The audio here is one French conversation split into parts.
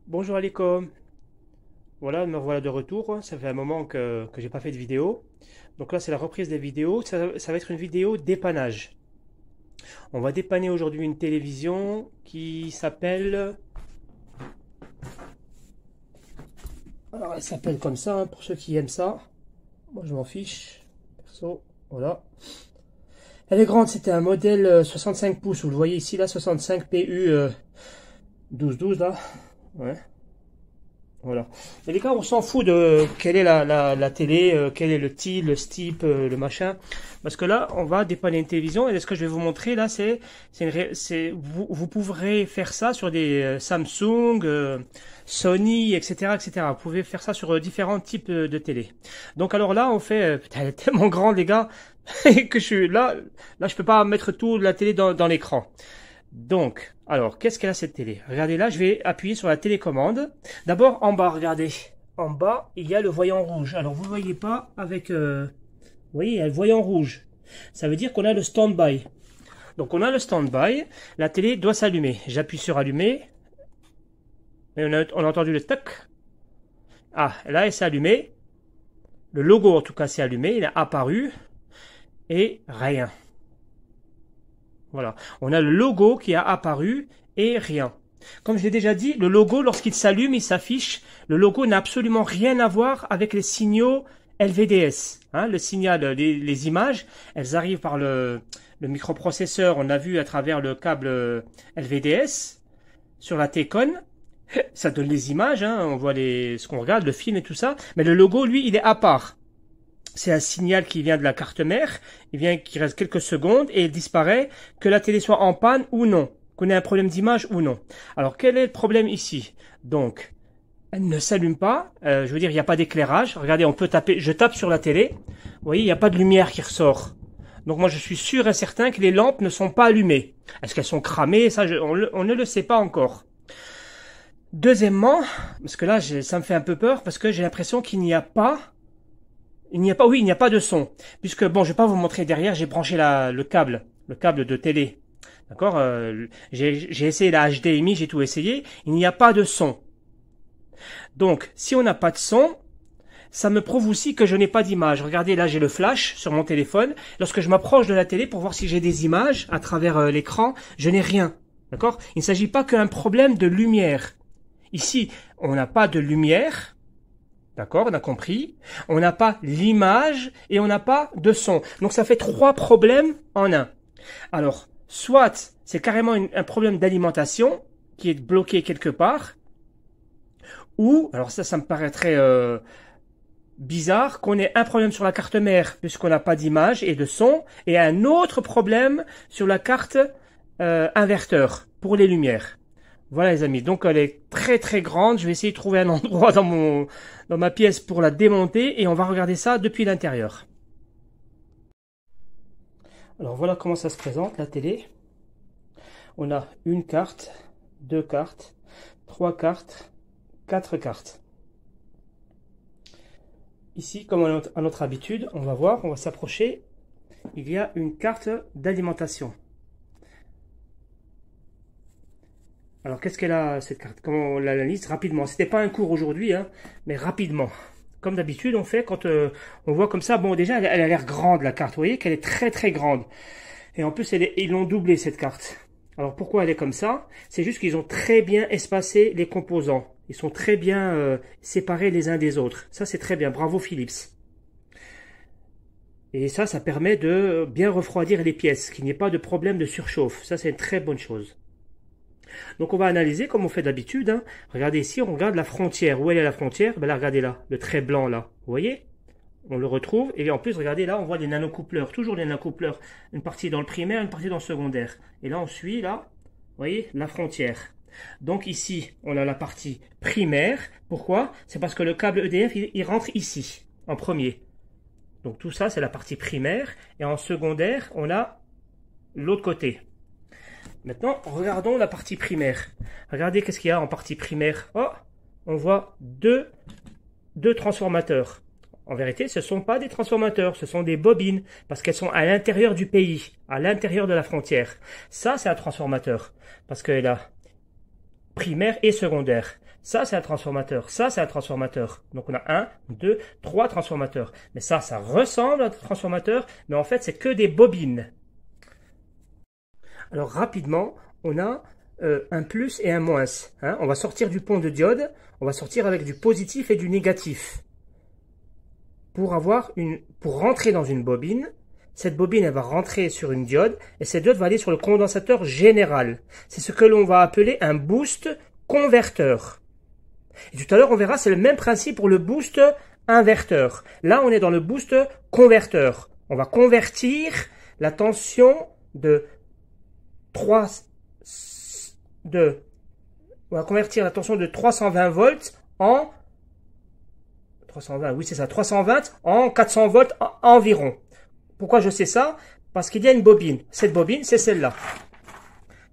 Bonjour Aliko, voilà, me voilà de retour. Ça fait un moment que j'ai pas fait de vidéo. Donc là, c'est la reprise des vidéos. Ça va être une vidéo dépannage. On va dépanner aujourd'hui une télévision qui s'appelle. Alors, elle s'appelle comme ça, hein, pour ceux qui aiment ça. Moi, je m'en fiche. Perso, voilà. Elle est grande, c'était un modèle 65 pouces. Vous le voyez ici, là, 65 PU 1212, là. Ouais. Voilà. Et les gars, on s'en fout de quelle est la télé, quel est le TIL, le STIP, le machin. Parce que là, on va dépanner une télévision. Et ce que je vais vous montrer là, vous pourrez faire ça sur des Samsung, Sony, etc., etc. Vous pouvez faire ça sur différents types de télé. Donc alors là, on fait, putain, elle est tellement grande, les gars, que je suis là, je peux pas mettre tout de la télé dans l'écran. Donc, alors, qu'est-ce qu'elle a cette télé? Regardez là, je vais appuyer sur la télécommande. D'abord, en bas, regardez. En bas, il y a le voyant rouge. Alors, vous ne voyez pas avec... vous voyez, il y a le voyant rouge. Ça veut dire qu'on a le stand-by. Donc, on a le stand-by. La télé doit s'allumer. J'appuie sur allumer. Et on a entendu le tac. Ah, là, elle s'est allumée. Le logo, en tout cas, s'est allumé. Il a apparu. Et rien. Voilà. On a le logo qui a apparu et rien. Comme je l'ai déjà dit, le logo, lorsqu'il s'allume, il s'affiche. Le logo n'a absolument rien à voir avec les signaux LVDS. Hein, le signal, les images, elles arrivent par le microprocesseur. On a vu à travers le câble LVDS sur la T-Con. Ça donne les images, hein, on voit ce qu'on regarde, le film et tout ça. Mais le logo, lui, il est à part. C'est un signal qui vient de la carte mère, il vient qui reste quelques secondes et il disparaît, que la télé soit en panne ou non, qu'on ait un problème d'image ou non. Alors quel est le problème ici? Donc, elle ne s'allume pas, je veux dire, il n'y a pas d'éclairage. Regardez, on peut taper, je tape sur la télé, vous voyez, il n'y a pas de lumière qui ressort. Donc moi je suis sûr et certain que les lampes ne sont pas allumées. Est-ce qu'elles sont cramées? Ça, on ne le sait pas encore. Deuxièmement, parce que là ça me fait un peu peur, parce que j'ai l'impression qu'il n'y a pas oui, il n'y a pas de son. Puisque, bon, je vais pas vous montrer derrière, j'ai branché le câble de télé. D'accord, j'ai essayé la HDMI, j'ai tout essayé. Il n'y a pas de son. Donc, si on n'a pas de son, ça me prouve aussi que je n'ai pas d'image. Regardez, là, j'ai le flash sur mon téléphone. Lorsque je m'approche de la télé pour voir si j'ai des images à travers l'écran, je n'ai rien. D'accord? Il ne s'agit pas qu'un problème de lumière. Ici, on n'a pas de lumière. D'accord, on a compris. On n'a pas l'image et on n'a pas de son. Donc ça fait 3 problèmes en un. Alors, soit c'est carrément un problème d'alimentation qui est bloqué quelque part, ou, alors ça me paraîtrait bizarre, qu'on ait un problème sur la carte mère puisqu'on n'a pas d'image et de son, et un autre problème sur la carte inverteur pour les lumières. Voilà les amis, donc elle est très très grande, je vais essayer de trouver un endroit dans ma pièce pour la démonter et on va regarder ça depuis l'intérieur. Alors voilà comment ça se présente la télé. On a une carte, 2 cartes, 3 cartes, 4 cartes. Ici, comme à notre habitude, on va voir, on va s'approcher, il y a une carte d'alimentation. Alors, qu'est-ce qu'elle a, cette carte? Comment on l'analyse rapidement? C'était pas un cours aujourd'hui, hein, mais rapidement. Comme d'habitude, on fait quand on voit comme ça. Bon, déjà, elle a l'air grande, la carte. Vous voyez qu'elle est très, très grande. Et en plus, ils l'ont doublée, cette carte. Alors, pourquoi elle est comme ça? C'est juste qu'ils ont très bien espacé les composants. Ils sont très bien séparés les uns des autres. Ça, c'est très bien. Bravo, Philips. Et ça permet de bien refroidir les pièces, qu'il n'y ait pas de problème de surchauffe. Ça, c'est une très bonne chose. Donc on va analyser comme on fait d'habitude. Hein. Regardez ici, on regarde la frontière. Où elle est la frontière? Ben là, regardez là, le trait blanc là. Vous voyez? On le retrouve. Et en plus, regardez là, on voit les nanocoupleurs. Toujours les nanocoupleurs. Une partie dans le primaire, une partie dans le secondaire. Et là, on suit là, vous voyez, la frontière. Donc ici, on a la partie primaire. Pourquoi? C'est parce que le câble EDF, il rentre ici, en premier. Donc tout ça, c'est la partie primaire. Et en secondaire, on a l'autre côté. Maintenant, regardons la partie primaire. Regardez qu'est-ce qu'il y a en partie primaire. Oh, on voit deux transformateurs. En vérité, ce ne sont pas des transformateurs, ce sont des bobines, parce qu'elles sont à l'intérieur du pays, à l'intérieur de la frontière. Ça, c'est un transformateur, parce que là, primaire et secondaire. Ça, c'est un transformateur. Ça, c'est un transformateur. Donc, on a 1, 2, 3 transformateurs. Mais ça ressemble à un transformateur, mais en fait, c'est que des bobines. Alors, rapidement, on a un plus et un moins. Hein. On va sortir du pont de diode. On va sortir avec du positif et du négatif. Pour rentrer dans une bobine, cette bobine, elle va rentrer sur une diode, et cette diode va aller sur le condensateur général. C'est ce que l'on va appeler un boost converteur. Et tout à l'heure, on verra, c'est le même principe pour le boost inverteur. Là, on est dans le boost converteur. On va convertir la tension de 320 volts en 320, oui c'est ça, 320 en 400 volts environ. Pourquoi je sais ça? Parce qu'il y a une bobine. Cette bobine, c'est celle-là.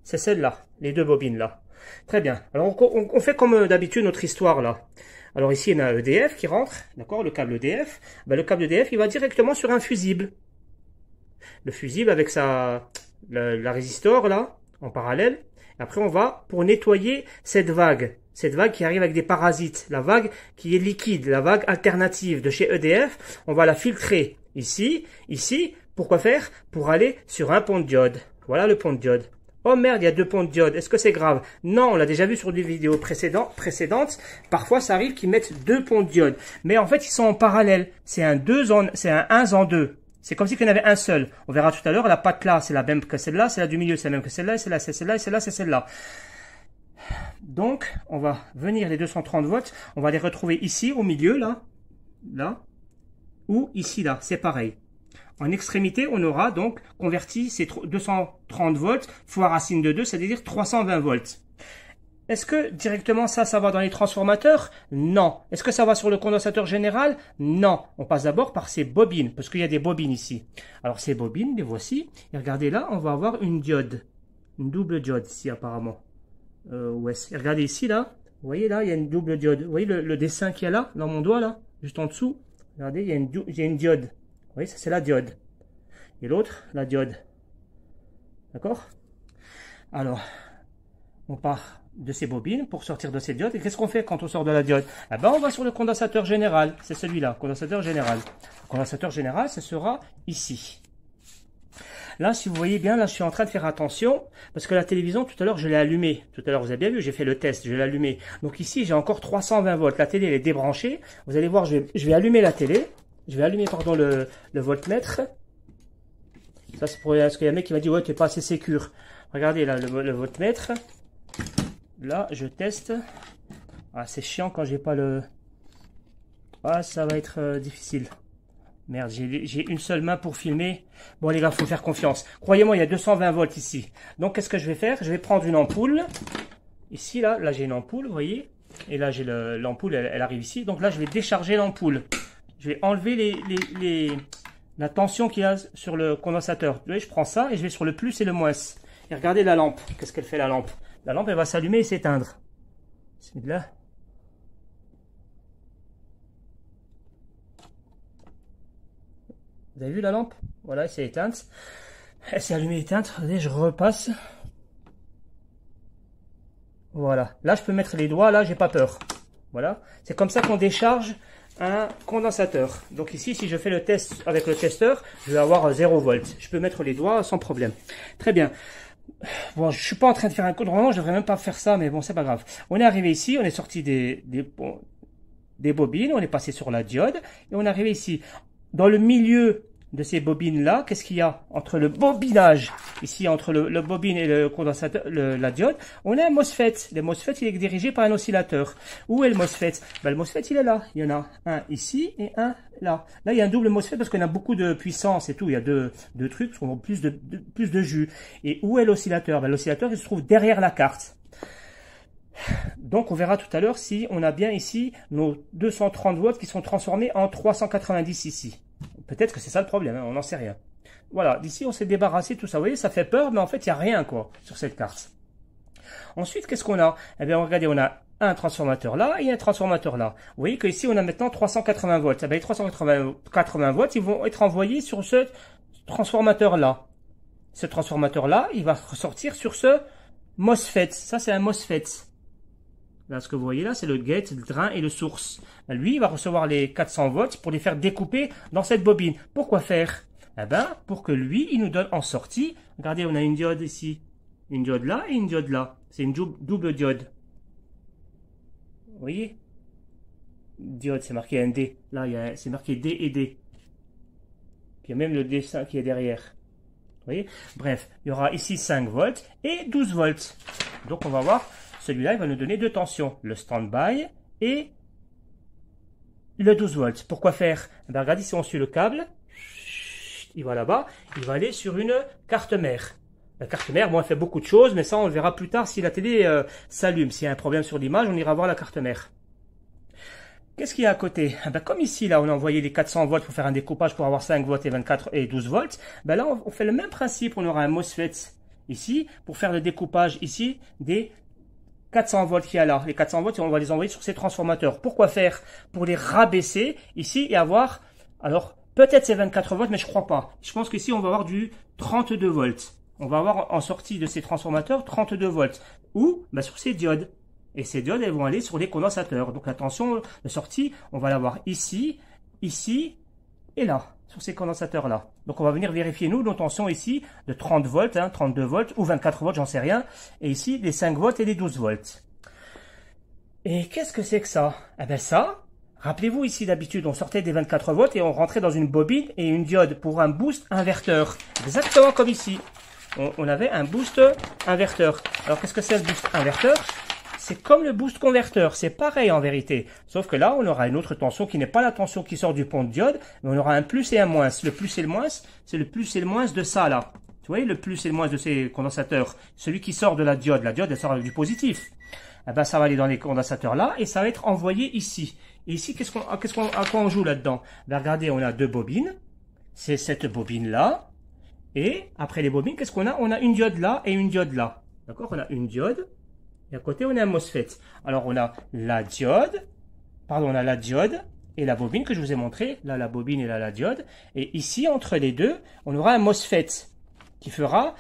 C'est celle-là, les deux bobines là. Très bien. Alors on fait comme d'habitude notre histoire là. Alors ici, on a un EDF qui rentre, d'accord, le câble EDF. Ben, le câble EDF, il va directement sur un fusible. Le fusible avec la résistor là, en parallèle. Après, on va pour nettoyer cette vague qui arrive avec des parasites, la vague qui est liquide, la vague alternative de chez EDF, on va la filtrer ici, pourquoi faire? Pour aller sur un pont de diode. Voilà le pont de diode. Oh merde, il y a deux ponts de diode, est-ce que c'est grave? Non, on l'a déjà vu sur des vidéos précédentes, parfois ça arrive qu'ils mettent deux ponts de diode, mais en fait ils sont en parallèle, c'est un 1 en 2. C'est comme si qu'il y en avait un seul. On verra tout à l'heure, la patte là, c'est la même que celle-là, celle-là du milieu, c'est la même que celle-là, et celle-là, c'est celle-là, et celle-là, c'est celle-là. Donc, on va venir les 230 volts, on va les retrouver ici, au milieu, là, ou ici, là, c'est pareil. En extrémité, on aura donc converti ces 230 volts fois racine de 2, c'est-à-dire 320 volts. Est-ce que directement ça va dans les transformateurs? Non. Est-ce que ça va sur le condensateur général? Non. On passe d'abord par ces bobines, parce qu'il y a des bobines ici. Alors ces bobines, les voici. Et regardez là, on va avoir une diode. Une double diode ici apparemment. Ouais. Et regardez ici là. Vous voyez là, il y a une double diode. Vous voyez le dessin qu'il y a là, dans mon doigt là, juste en dessous. Regardez, il y a une diode. Vous voyez, ça c'est la diode. Et l'autre, la diode. D'accord? Alors, on part de ces bobines pour sortir de ces diodes. Et qu'est-ce qu'on fait quand on sort de la diode? Eh ben, on va sur le condensateur général. C'est celui-là, condensateur général. Le condensateur général, ce sera ici. Là, si vous voyez bien, là, je suis en train de faire attention parce que la télévision, tout à l'heure, je l'ai allumée. Tout à l'heure, vous avez bien vu, j'ai fait le test, je l'ai allumée. Donc ici, j'ai encore 320 volts. La télé, elle est débranchée. Vous allez voir, je vais allumer la télé. Je vais allumer, pardon, le voltmètre. Ça, c'est pour parce qu'il y a un mec qui m'a dit, ouais, tu n'es pas assez sécure. Regardez là, le voltmètre. Là, je teste. Ah, c'est chiant quand j'ai pas le... Ah, ça va être difficile. Merde, j'ai une seule main pour filmer. Bon, les gars, faut faire confiance. Croyez-moi, il y a 220 volts ici. Donc, qu'est-ce que je vais faire? Je vais prendre une ampoule. Ici, là j'ai une ampoule, vous voyez. Et là, j'ai l'ampoule, elle arrive ici. Donc là, je vais décharger l'ampoule. Je vais enlever la tension qu'il y a sur le condensateur. Vous voyez, je prends ça et je vais sur le plus et le moins. Et regardez la lampe. Qu'est-ce qu'elle fait, la lampe? La lampe, elle va s'allumer et s'éteindre. Bismillah. Vous avez vu la lampe? Voilà, elle s'est éteinte. Elle s'est allumée et éteinte. Regardez, je repasse. Voilà. Là, je peux mettre les doigts. Là, j'ai pas peur. Voilà. C'est comme ça qu'on décharge un condensateur. Donc ici, si je fais le test avec le testeur, je vais avoir 0 volts. Je peux mettre les doigts sans problème. Très bien. Bon, je suis pas en train de faire un code. Normalement, je devrais même pas faire ça, mais bon, c'est pas grave. On est arrivé ici, on est sorti des bobines, on est passé sur la diode, et on est arrivé ici. Dans le milieu de ces bobines-là, qu'est-ce qu'il y a entre le bobinage, ici, entre le bobine et le condensateur, la diode? On a un MOSFET. Le MOSFET, il est dirigé par un oscillateur. Où est le MOSFET? Ben, le MOSFET, il est là. Il y en a un ici et un là. Là, il y a un double MOSFET parce qu'on a beaucoup de puissance et tout. Il y a deux trucs, parce qu'on a plus de jus. Et où est l'oscillateur? Ben, l'oscillateur, il se trouve derrière la carte. Donc, on verra tout à l'heure si on a bien ici nos 230 volts qui sont transformés en 390 ici. Peut-être que c'est ça le problème, hein, on n'en sait rien. Voilà, d'ici on s'est débarrassé de tout ça. Vous voyez, ça fait peur, mais en fait, il n'y a rien quoi sur cette carte. Ensuite, qu'est-ce qu'on a? Eh bien, regardez, on a un transformateur là et un transformateur là. Vous voyez qu'ici, on a maintenant 380 volts. Eh bien, les 380 volts, ils vont être envoyés sur ce transformateur là. Ce transformateur là, il va ressortir sur ce MOSFET. Ça, c'est un MOSFET. Là, ce que vous voyez là, c'est le gate, le drain et le source. Ben, lui, il va recevoir les 400 volts pour les faire découper dans cette bobine. Pourquoi faire? Eh ben, pour que lui, il nous donne en sortie. Regardez, on a une diode ici. Une diode là et une diode là. C'est une double diode. Vous voyez? Diode, c'est marqué un D. Là, c'est marqué D et D. Puis il y a même le dessin qui est derrière. Vous voyez? Bref, il y aura ici 5 volts et 12 volts. Donc, on va voir. Celui-là, il va nous donner deux tensions. Le stand-by et le 12 volts. Pourquoi faire? Ben, regardez, si on suit le câble, il va là-bas, il va aller sur une carte mère. La carte mère, bon, elle fait beaucoup de choses, mais ça, on le verra plus tard si la télé s'allume. S'il y a un problème sur l'image, on ira voir la carte mère. Qu'est-ce qu'il y a à côté? Ben, comme ici, là, on a envoyé les 400 volts pour faire un découpage pour avoir 5 volts et 24 et 12 volts. Ben là, on fait le même principe. On aura un MOSFET ici pour faire le découpage ici des 400 volts qu'il y a là. Les 400 volts, on va les envoyer sur ces transformateurs. Pourquoi faire? Pour les rabaisser ici et avoir, alors, peut-être c'est 24 volts, mais je crois pas. Je pense qu'ici, on va avoir du 32 volts. On va avoir en sortie de ces transformateurs 32 volts. Ou ben, sur ces diodes. Et ces diodes, elles vont aller sur les condensateurs. Donc, la tension de sortie, on va l'avoir ici, ici et là, sur ces condensateurs-là. Donc, on va venir vérifier, nous, nos tensions ici de 30 volts, 32 volts ou 24 volts, j'en sais rien. Et ici, les 5 volts et les 12 volts. Et qu'est-ce que c'est que ça? Eh bien, ça, rappelez-vous ici, d'habitude, on sortait des 24 volts et on rentrait dans une bobine et une diode pour un boost inverteur. Exactement comme ici. On avait un boost inverteur. Alors, qu'est-ce que c'est le boost inverteur? C'est comme le boost converteur, c'est pareil en vérité. Sauf que là, on aura une autre tension qui n'est pas la tension qui sort du pont de diode, mais on aura un plus et un moins. Le plus et le moins, c'est le plus et le moins de ça là. Tu vois, le plus et le moins de ces condensateurs. Celui qui sort de la diode, elle sort du positif. Eh ben, ça va aller dans les condensateurs là et ça va être envoyé ici. Et ici, à quoi on joue là-dedans? Ben, regardez, on a deux bobines. C'est cette bobine là. Et après les bobines, qu'est-ce qu'on a? On a une diode là et une diode là. D'accord? On a une diode. Et à côté, on a un MOSFET. Alors, on a la diode et la bobine que je vous ai montré. Là, la bobine et là, la diode. Et ici, entre les deux, on aura un MOSFET qui sera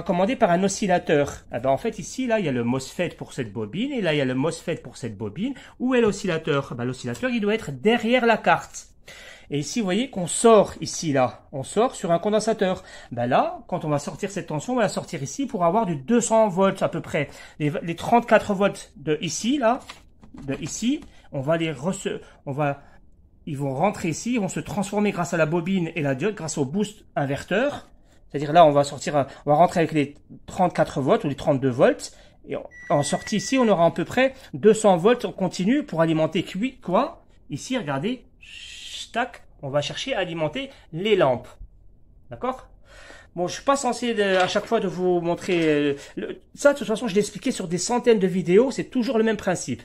commandé par un oscillateur. Ah ben, en fait, ici, là, il y a le MOSFET pour cette bobine et là, il y a le MOSFET pour cette bobine. Où est l'oscillateur? Ben, l'oscillateur, il doit être derrière la carte. Et ici, vous voyez qu'on sort ici, là. On sort sur un condensateur. Ben là, quand on va sortir cette tension, on va la sortir ici pour avoir du 200 volts à peu près. Les 34 volts de ici, là, ils vont rentrer ici, ils vont se transformer grâce à la bobine et la diode, grâce au boost inverteur. C'est-à-dire là, on va rentrer avec les 34 volts ou les 32 volts. Et en sortie ici, on aura à peu près 200 volts en continu pour alimenter quoi? Ici, regardez. Tac, on va chercher à alimenter les lampes. D'accord? Bon, je suis pas censé à chaque fois de vous montrer ça. De toute façon, je l'ai expliqué sur des centaines de vidéos. C'est toujours le même principe.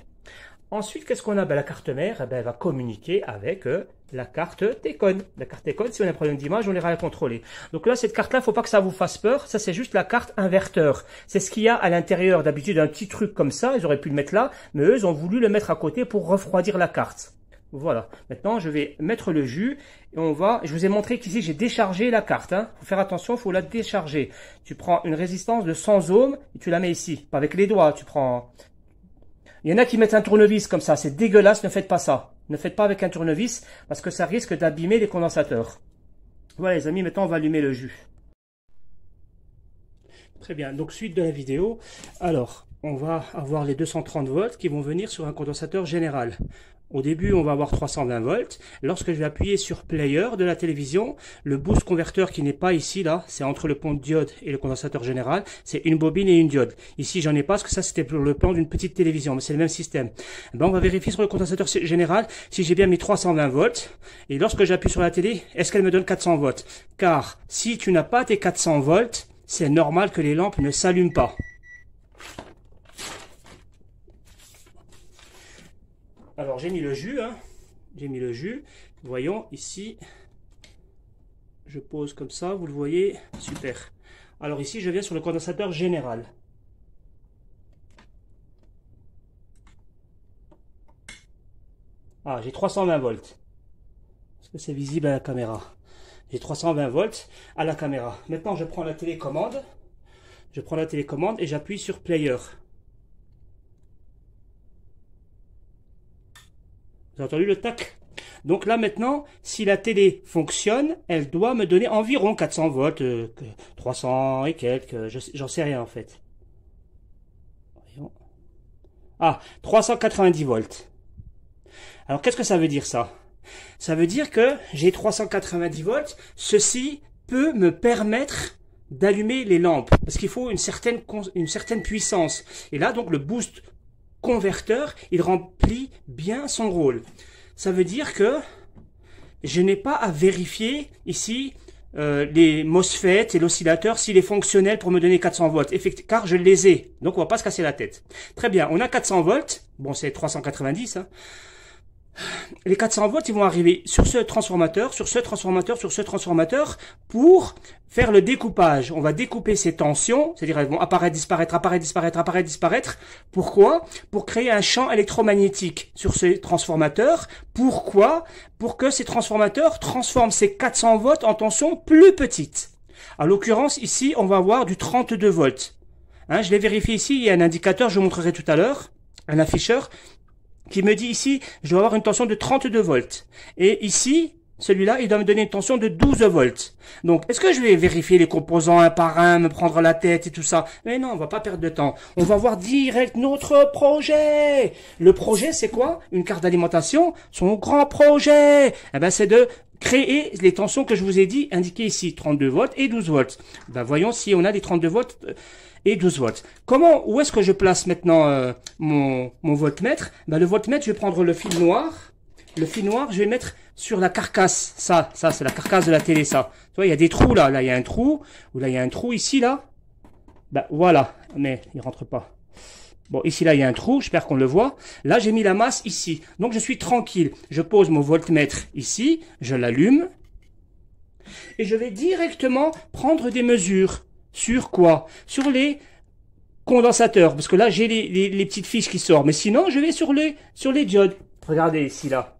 Ensuite, qu'est-ce qu'on a? Ben, la carte mère, elle va communiquer avec la carte T-Con. La carte T-Con, si on a un problème d'image, on ira la contrôler. Donc là, cette carte-là, faut pas que ça vous fasse peur. Ça, c'est juste la carte inverteur. C'est ce qu'il y a à l'intérieur. D'habitude, un petit truc comme ça, ils auraient pu le mettre là, mais eux, ils ont voulu le mettre à côté pour refroidir la carte. Voilà. Maintenant, je vais mettre le jus et je vous ai montré qu'ici, j'ai déchargé la carte. Faut faire attention, il faut la décharger. Tu prends une résistance de 100 ohms et tu la mets ici. Pas avec les doigts, il y en a qui mettent un tournevis comme ça. C'est dégueulasse, ne faites pas ça. Ne faites pas avec un tournevis parce que ça risque d'abîmer les condensateurs. Voilà les amis, maintenant on va allumer le jus. Très bien, donc suite de la vidéo. Alors, on va avoir les 230 volts qui vont venir sur un condensateur général. Au début, on va avoir 320 volts. Lorsque je vais appuyer sur Player de la télévision, le boost converteur qui n'est pas ici, là, c'est entre le pont de diode et le condensateur général, c'est une bobine et une diode. Ici, j'en ai pas parce que ça, c'était pour le plan d'une petite télévision, mais c'est le même système. Ben, on va vérifier sur le condensateur général si j'ai bien mis 320 volts. Et lorsque j'appuie sur la télé, est-ce qu'elle me donne 400 volts? Car si tu n'as pas tes 400 volts, c'est normal que les lampes ne s'allument pas. Alors, j'ai mis le jus, j'ai mis le jus. Voyons, ici, je pose comme ça, vous le voyez, super. Alors ici, je viens sur le condensateur général. Ah, j'ai 320 volts. Est-ce que c'est visible à la caméra? J'ai 320 volts à la caméra. Maintenant, je prends la télécommande. Je prends la télécommande et j'appuie sur Player. Vous avez entendu le tac? Donc là maintenant, si la télé fonctionne, elle doit me donner environ 400 volts, 300 et quelques, j'en sais rien en fait. Voyons. Ah, 390 volts. Alors qu'est-ce que ça veut dire ça? Ça veut dire que j'ai 390 volts, ceci peut me permettre d'allumer les lampes, parce qu'il faut une certaine puissance. Et là donc le boost converteur, il remplit bien son rôle. Ça veut dire que je n'ai pas à vérifier ici les MOSFET et l'oscillateur s'il est fonctionnel pour me donner 400 volts, car je les ai. Donc on va pas se casser la tête. Très bien, on a 400 volts. Bon, c'est 390. Hein. Les 400 volts, ils vont arriver sur ce transformateur, sur ce transformateur, sur ce transformateur pour faire le découpage. On va découper ces tensions, c'est-à-dire elles vont apparaître, disparaître, apparaître, disparaître, apparaître, disparaître. Pourquoi? Pour créer un champ électromagnétique sur ces transformateurs. Pourquoi? Pour que ces transformateurs transforment ces 400 volts en tensions plus petites. À l'occurrence, ici, on va avoir du 32 volts. Hein, je l'ai vérifié ici, il y a un indicateur, je vous montrerai tout à l'heure, un afficheur, qui me dit ici, je dois avoir une tension de 32 volts. Et ici, celui-là, il doit me donner une tension de 12 volts. Donc, est-ce que je vais vérifier les composants un par un, me prendre la tête et tout ça? Mais non, on va pas perdre de temps. On va voir direct notre projet. Le projet, c'est quoi? Une carte d'alimentation. Son grand projet, eh ben, c'est de créer les tensions que je vous ai dit, indiquées ici, 32 volts et 12 volts. Ben, voyons si on a des 32 volts et 12 volts. Où est-ce que je place maintenant mon voltmètre? Ben, le voltmètre, je vais prendre le fil noir. Le fil noir, je vais mettre sur la carcasse. Ça c'est la carcasse de la télé, ça. Tu vois, il y a des trous là. Là, il y a un trou. Ou là, il y a un trou ici, là. Ben, voilà. Mais il rentre pas. Bon, ici, là, il y a un trou. J'espère qu'on le voit. Là, j'ai mis la masse ici. Donc, je suis tranquille. Je pose mon voltmètre ici. Je l'allume. Et je vais directement prendre des mesures. Sur quoi? Sur les condensateurs. Parce que là, j'ai les petites fiches qui sortent. Mais sinon, je vais sur les diodes. Regardez ici, là.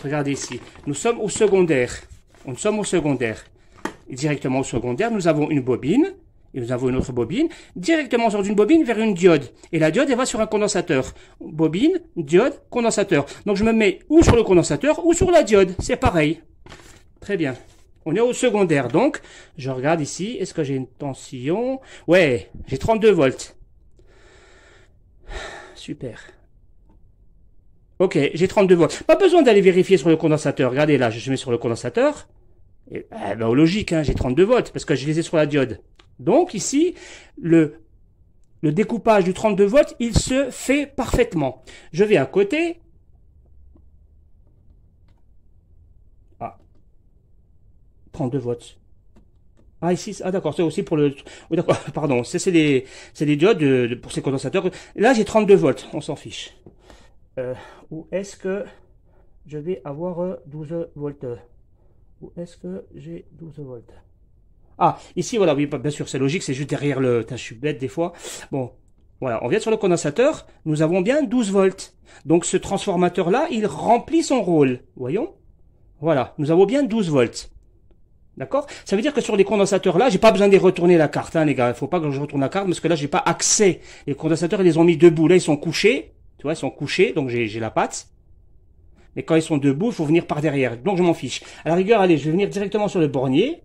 Regardez ici. Nous sommes au secondaire. Nous sommes au secondaire. Et directement au secondaire, nous avons une bobine. Et nous avons une autre bobine. Directement sur une bobine vers une diode. Et la diode, elle va sur un condensateur. Bobine, diode, condensateur. Donc, je me mets ou sur le condensateur ou sur la diode. C'est pareil. Très bien. On est au secondaire, donc, je regarde ici, est-ce que j'ai une tension? Ouais, j'ai 32 volts. Super. Ok, j'ai 32 volts. Pas besoin d'aller vérifier sur le condensateur. Regardez là, je mets sur le condensateur. Et, ben, logique, hein, j'ai 32 volts, parce que je les ai sur la diode. Donc, ici, le découpage du 32 volts, il se fait parfaitement. Je vais à côté. 32 volts. Ah, ici, ah d'accord, c'est aussi pour le... Oui, d'accord, pardon, c'est des diodes pour ces condensateurs. Là, j'ai 32 volts, on s'en fiche. Où est-ce que je vais avoir 12 volts? Où est-ce que j'ai 12 volts? Ah, ici, voilà, oui, bien sûr, c'est logique, c'est juste derrière le... Je suis bête des fois. Bon, voilà, on vient sur le condensateur, nous avons bien 12 volts. Donc, ce transformateur-là, il remplit son rôle. Voyons. Voilà, nous avons bien 12 volts. D'accord? Ça veut dire que sur les condensateurs là, j'ai pas besoin de retourner la carte, hein, les gars. Il faut pas que je retourne la carte parce que là, j'ai pas accès. Les condensateurs, ils les ont mis debout. Là, ils sont couchés. Tu vois, ils sont couchés, donc j'ai la patte. Mais quand ils sont debout, il faut venir par derrière. Donc, je m'en fiche. À la rigueur, allez, je vais venir directement sur le bornier.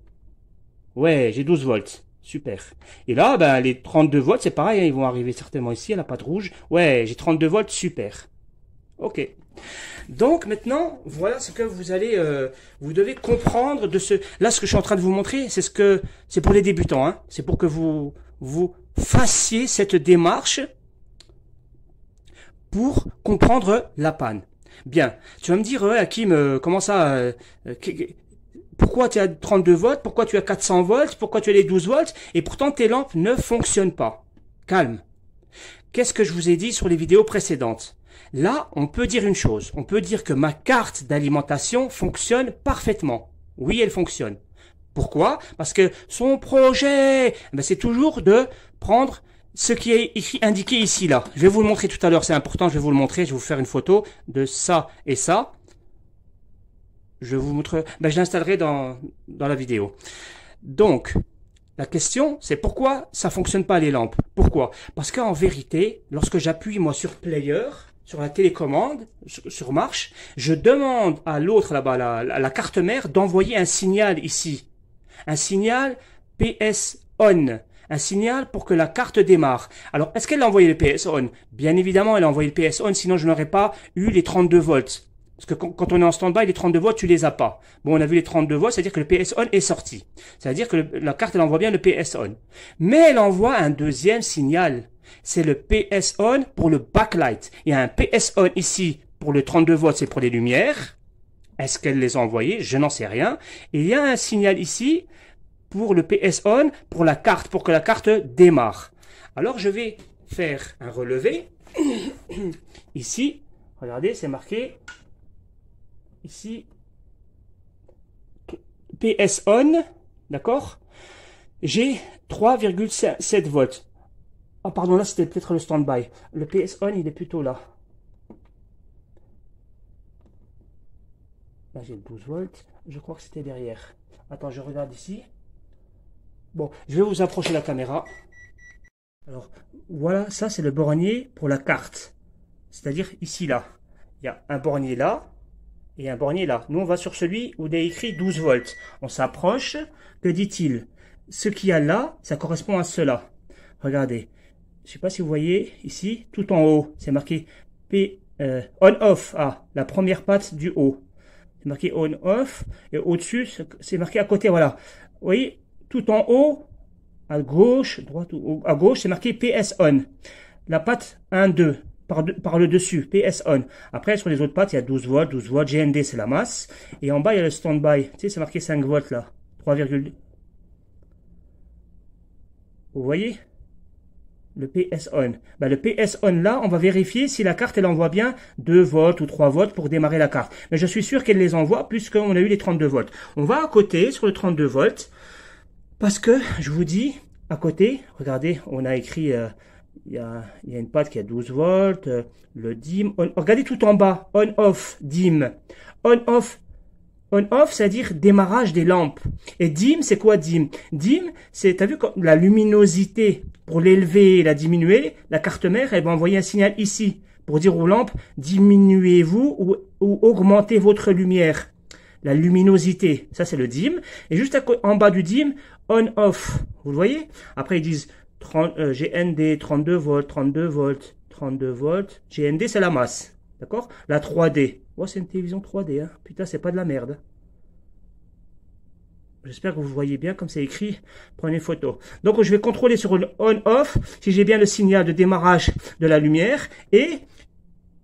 Ouais, j'ai 12 volts. Super. Et là, ben, les 32 volts, c'est pareil, hein, ils vont arriver certainement ici, à la patte rouge. Ouais, j'ai 32 volts, super. Ok. Donc maintenant, voilà ce que vous allez, vous devez comprendre de ce. Là, ce que je suis en train de vous montrer, c'est pour les débutants. Hein. C'est pour que vous fassiez cette démarche pour comprendre la panne. Bien. Tu vas me dire, Hakim, comment ça pourquoi tu as 32 volts? Pourquoi tu as 400 volts? Pourquoi tu as les 12 volts? Et pourtant, tes lampes ne fonctionnent pas. Calme. Qu'est-ce que je vous ai dit sur les vidéos précédentes? Là, on peut dire une chose. On peut dire que ma carte d'alimentation fonctionne parfaitement. Oui, elle fonctionne. Pourquoi? Parce que son projet, c'est toujours de prendre ce qui est écrit, indiqué ici, là. Je vais vous le montrer tout à l'heure, c'est important, je vais vous le montrer. Je vais vous faire une photo de ça et ça. Je vous montre, je l'installerai dans la vidéo. Donc, la question, c'est pourquoi ça fonctionne pas les lampes? Pourquoi? Parce qu'en vérité, lorsque j'appuie moi sur Player, sur la télécommande, sur marche, je demande à l'autre là-bas, la carte mère, d'envoyer un signal ici. Un signal PS on. Un signal pour que la carte démarre. Alors, est-ce qu'elle a envoyé le PS on? Bien évidemment, elle a envoyé le PS on, sinon je n'aurais pas eu les 32 volts. Parce que quand on est en stand-by, les 32 volts, tu les as pas. Bon, on a vu les 32 volts, c'est-à-dire que le PS on est sorti. C'est-à-dire que la carte, elle envoie bien le PS on. Mais elle envoie un deuxième signal. C'est le PS on pour le backlight. Il y a un PS on ici pour le 32 volts, c'est pour les lumières. Est-ce qu'elle les a envoyés? Je n'en sais rien. Et il y a un signal ici pour le PS on, pour la carte, pour que la carte démarre. Alors, je vais faire un relevé. Ici, regardez, c'est marqué ici PS on, d'accord? J'ai 3,7 volts. Ah, pardon, là, c'était peut-être le stand-by. Le PS on, il est plutôt là. Là, j'ai le 12 volts. Je crois que c'était derrière. Attends, je regarde ici. Bon, je vais vous approcher la caméra. Alors, voilà, ça, c'est le bornier pour la carte. C'est-à-dire ici, là. Il y a un bornier là et un bornier là. Nous, on va sur celui où il est écrit 12 volts. On s'approche. Que dit-il? Ce qu'il y a là, ça correspond à cela. Regardez. Je ne sais pas si vous voyez ici, tout en haut, c'est marqué on-off. Ah, la première patte du haut. C'est marqué on-off. Et au-dessus, c'est marqué à côté, voilà. Vous voyez, tout en haut, à gauche, droite ou à gauche, c'est marqué PS on. La patte 1, 2, par le dessus, PS on. Après, sur les autres pattes, il y a 12 volts, GND, c'est la masse. Et en bas, il y a le standby. Tu sais, c'est marqué 5 volts là. 3,2. Vous voyez? Le PS on. Ben, le PS on là, on va vérifier si la carte elle envoie bien 2 volts ou 3 volts pour démarrer la carte. Mais je suis sûr qu'elle les envoie puisqu'on a eu les 32 volts. On va à côté sur le 32 volts parce que je vous dis, à côté, regardez, on a écrit, il y a une patte qui a 12 volts, le dim, on, regardez tout en bas, on-off, dim, on-off. On-off, c'est-à-dire démarrage des lampes. Et dim, c'est quoi dim? Dim, c'est, t'as vu, la luminosité, pour l'élever et la diminuer, la carte mère, elle va envoyer un signal ici, pour dire aux lampes, diminuez-vous ou augmentez votre lumière. La luminosité, ça c'est le dim. Et juste en bas du dim, on-off. Vous le voyez? Après, ils disent GND, 32 volts, 32 volts, 32 volts. GND, c'est la masse. D'accord? La 3D. Oh, c'est une télévision 3D, hein. Putain, c'est pas de la merde. J'espère que vous voyez bien comme c'est écrit. Prenez photo. Donc, je vais contrôler sur le on-off si j'ai bien le signal de démarrage de la lumière. Et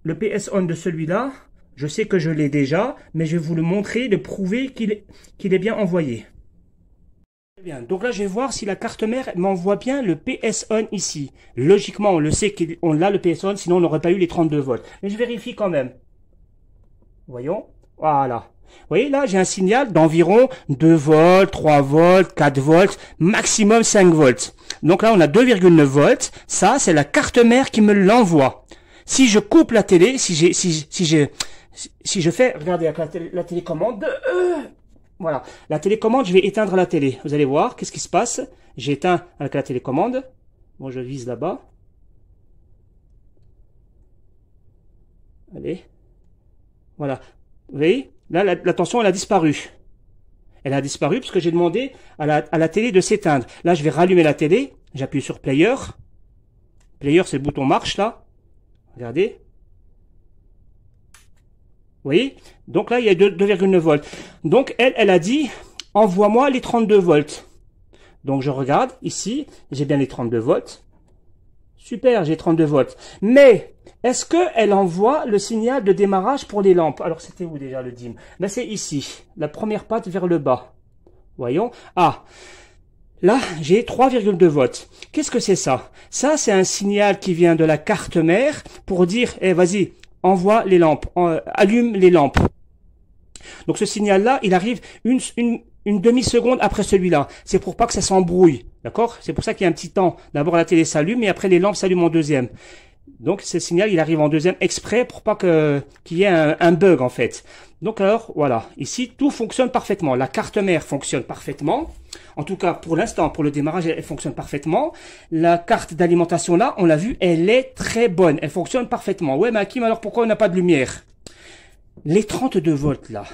le PS on de celui-là, je sais que je l'ai déjà, mais je vais vous le montrer, de prouver qu'il est bien envoyé. Très bien. Donc là, je vais voir si la carte mère m'envoie bien le PS on ici. Logiquement, on le sait qu'on l'a le PS on, sinon on n'aurait pas eu les 32 volts. Mais je vérifie quand même. Voyons. Voilà. Vous voyez, là, j'ai un signal d'environ 2 volts, 3 volts, 4 volts, maximum 5 volts. Donc là, on a 2,9 volts. Ça, c'est la carte mère qui me l'envoie. Si je coupe la télé, si je fais, regardez, avec la télécommande, voilà, la télécommande, je vais éteindre la télé. Vous allez voir, qu'est-ce qui se passe? J'éteins avec la télécommande. Bon, je vise là-bas. Allez. Voilà. Vous voyez? Là, la tension, elle a disparu. Elle a disparu parce que j'ai demandé à la télé de s'éteindre. Là, je vais rallumer la télé. J'appuie sur Player. Player, c'est le bouton marche, là. Regardez. Vous voyez? Donc là, il y a 2,9 volts. Donc, elle a dit, envoie-moi les 32 volts. Donc, je regarde ici. J'ai bien les 32 volts. Super, j'ai 32 volts. Mais, est-ce qu'elle envoie le signal de démarrage pour les lampes? Alors, c'était où déjà le dim? Ben, c'est ici. La première patte vers le bas. Voyons. Ah, là, j'ai 3,2 volts. Qu'est-ce que c'est ça? Ça, c'est un signal qui vient de la carte mère pour dire, eh, vas-y, envoie les lampes, allume les lampes. Donc, ce signal-là, il arrive une demi-seconde après celui-là. C'est pour pas que ça s'embrouille. D'accord? C'est pour ça qu'il y a un petit temps. D'abord, la télé s'allume et après, les lampes s'allument en deuxième. Donc ce signal, il arrive en deuxième exprès pour pas qu'il y ait un bug en fait. Donc alors voilà, ici tout fonctionne parfaitement. La carte mère fonctionne parfaitement. En tout cas pour l'instant, pour le démarrage, elle fonctionne parfaitement. La carte d'alimentation là, on l'a vu, elle est très bonne. Elle fonctionne parfaitement. Ouais mais Hakim, alors pourquoi on n'a pas de lumière? Les 32 volts là,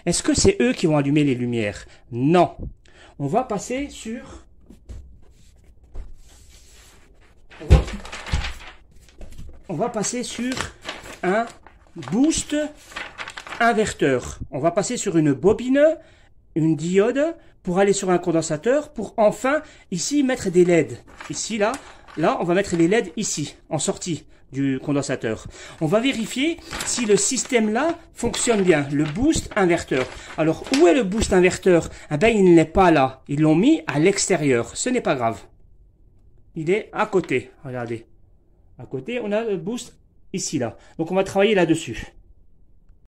est-ce que c'est eux qui vont allumer les lumières? Non. On va passer sur... On va passer sur un boost inverteur. On va passer sur une bobine, une diode, pour aller sur un condensateur, pour enfin, ici, mettre des LED. Ici, là, on va mettre les LED ici, en sortie du condensateur. On va vérifier si le système là fonctionne bien, le boost inverteur. Alors, où est le boost inverteur? Eh ben, il n'est pas là. Ils l'ont mis à l'extérieur. Ce n'est pas grave. Il est à côté. Regardez. À côté, on a le boost ici, là. Donc, on va travailler là-dessus.